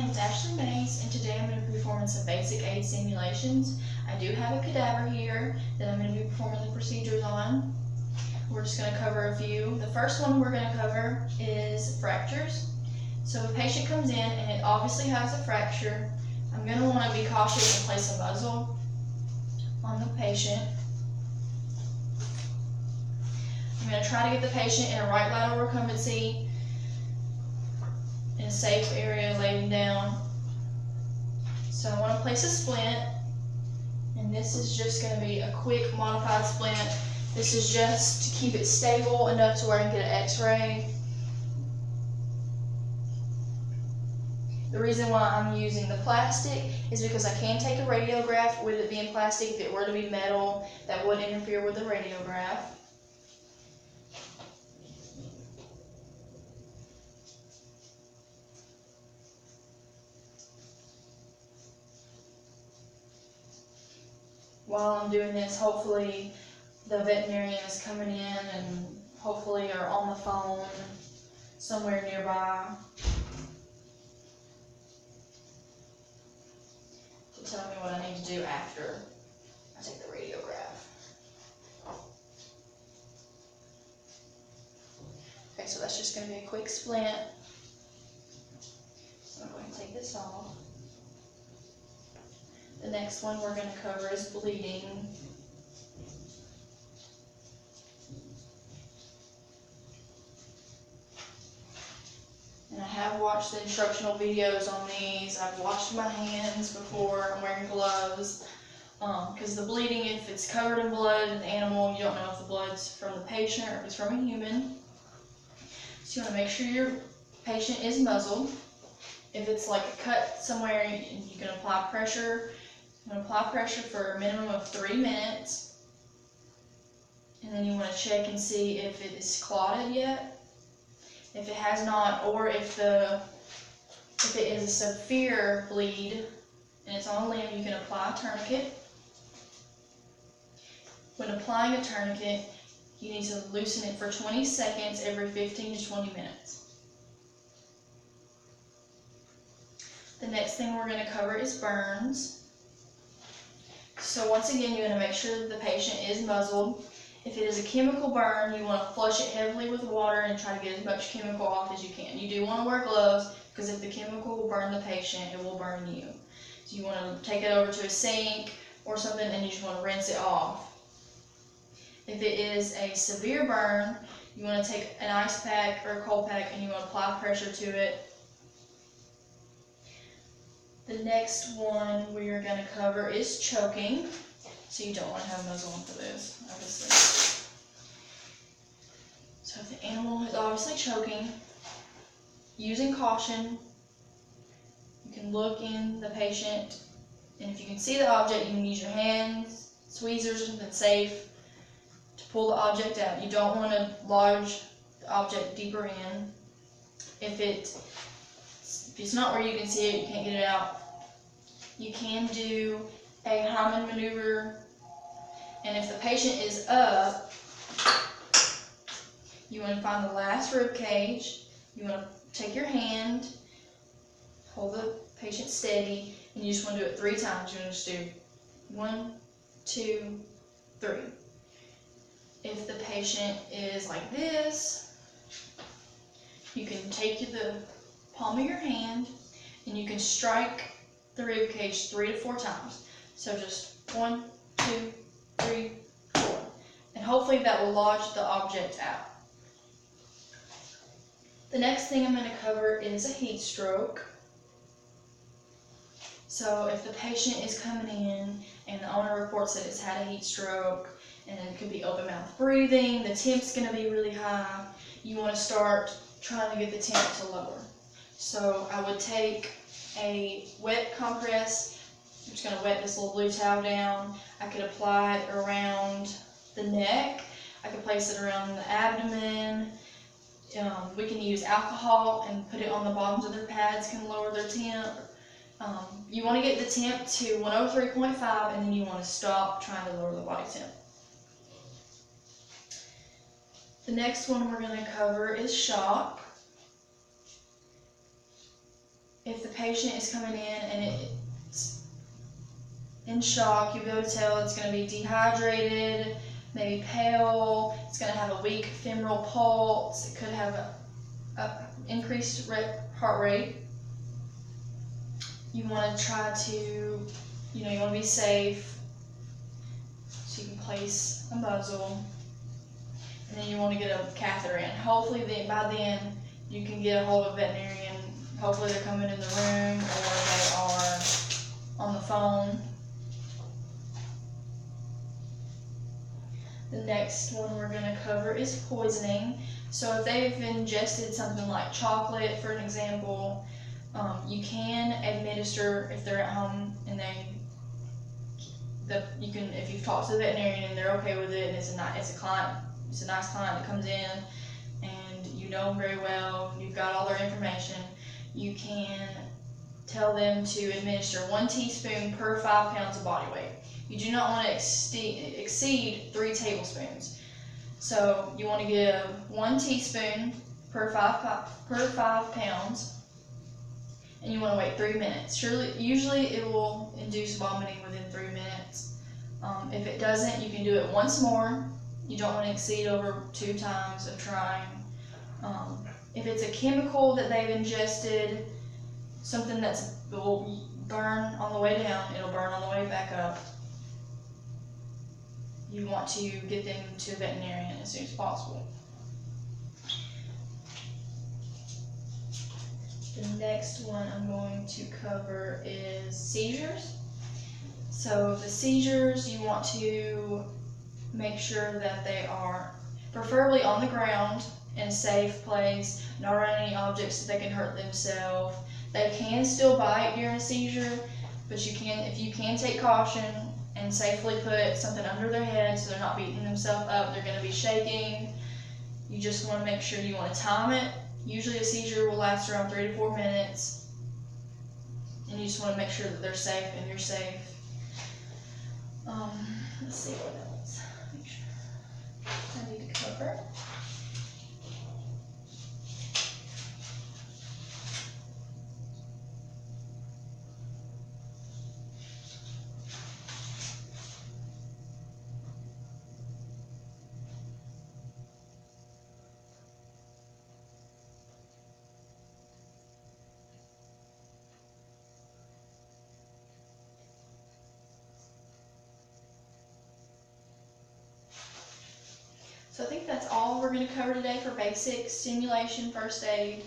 name is Ashley Mays, and today I'm going to be performing some basic aid simulations. I do have a cadaver here that I'm going to be performing the procedures on. We're just going to cover a few. The first one we're going to cover is fractures. So if a patient comes in and it obviously has a fracture, I'm going to want to be cautious and place a muzzle on the patient. I'm going to try to get the patient in a right lateral recumbency in a safe area, laying down. So I want to place a splint, and this is just going to be a quick modified splint. This is just to keep it stable enough to where I can get an x-ray. The reason why I'm using the plastic is because I can take a radiograph with it being plastic. If it were to be metal, that would interfere with the radiograph. While I'm doing this, hopefully the veterinarian is coming in and hopefully are on the phone somewhere nearby to tell me what I need to do after I take the radiograph. Okay, so that's just going to be a quick splint. So I'm going to take this off. The next one we're going to cover is bleeding. And I have watched the instructional videos on these. I've washed my hands before. I'm wearing gloves. Because the bleeding, if it's covered in blood in the animal, you don't know if the blood's from the patient or if it's from a human. So you want to make sure your patient is muzzled. If it's like a cut somewhere, you can apply pressure. I'm going to apply pressure for a minimum of 3 minutes. And then you want to check and see if it is clotted yet. If it has not, or if it is a severe bleed and it's on a limb, you can apply a tourniquet. When applying a tourniquet, you need to loosen it for 20 seconds every 15 to 20 minutes. The next thing we're going to cover is burns. So once again, you're going to make sure that the patient is muzzled. If it is a chemical burn, you want to flush it heavily with water and try to get as much chemical off as you can. You do want to wear gloves because if the chemical will burn the patient, it will burn you. So you want to take it over to a sink or something and you just want to rinse it off. If it is a severe burn, you want to take an ice pack or a cold pack and you want to apply pressure to it. The next one we are going to cover is choking. So you don't want to have a muzzle on for this, obviously. So if the animal is obviously choking, using caution, you can look in the patient, and if you can see the object, you can use your hands, tweezers, or something safe to pull the object out. You don't want to lodge the object deeper in. If it's not where you can see it, you can't get it out, you can do a Hyman maneuver, and if the patient is up, you want to find the last rib cage. You want to take your hand, hold the patient steady, and you just want to do it 3 times. You want to just do 1, 2, 3. If the patient is like this, you can take the palm of your hand and you can strike the rib cage 3 to 4 times. So just 1, 2, 3, 4. And hopefully that will lodge the object out. The next thing I'm going to cover is a heat stroke. So if the patient is coming in and the owner reports that it's had a heat stroke, and it could be open mouth breathing, the temp's going to be really high, you want to start trying to get the temp to lower. So I would take a wet compress. I'm just going to wet this little blue towel down. I could apply it around the neck. I could place it around the abdomen. We can use alcohol and put it on the bottoms of their pads, can lower their temp. You want to get the temp to 103.5 and then you want to stop trying to lower the body temp. The next one we're going to cover is shock. if the patient is coming in and it's in shock, you'll be able to tell it's going to be dehydrated, maybe pale, it's going to have a weak femoral pulse, it could have a increased heart rate. You want to try to, you want to be safe, so you can place a muzzle, and then you want to get a catheter in. Hopefully by then you can get a hold of a veterinarian. Hopefully they're coming in the room or they are on the phone. The next one we're going to cover is poisoning. So if they've ingested something like chocolate, for an example, you can administer, if they're at home and if you've talked to the veterinarian and they're okay with it, and it's a nice client that comes in and you know them very well, you've got all their information, you can tell them to administer 1 teaspoon per 5 pounds of body weight. You do not want to exceed 3 tablespoons. So you want to give 1 teaspoon per 5 pounds, and you want to wait 3 minutes. Usually it will induce vomiting within 3 minutes. If it doesn't, you can do it once more. You don't want to exceed over 2 times of trying. If it's a chemical that they've ingested, something that will burn on the way down, it'll burn on the way back up. You want to get them to a veterinarian as soon as possible. The next one I'm going to cover is seizures. So the seizures, you want to make sure that they are preferably on the ground in a safe place, not around any objects that they can hurt themselves. They can still bite during a seizure, but if you can take caution and safely put something under their head so they're not beating themselves up, they're going to be shaking. You just want to make sure you want to time it. Usually a seizure will last around 3 to 4 minutes, and you just want to make sure that they're safe and you're safe. Let's see what else. Make sure I need to cover. So I think that's all we're going to cover today for basic stimulation first aid.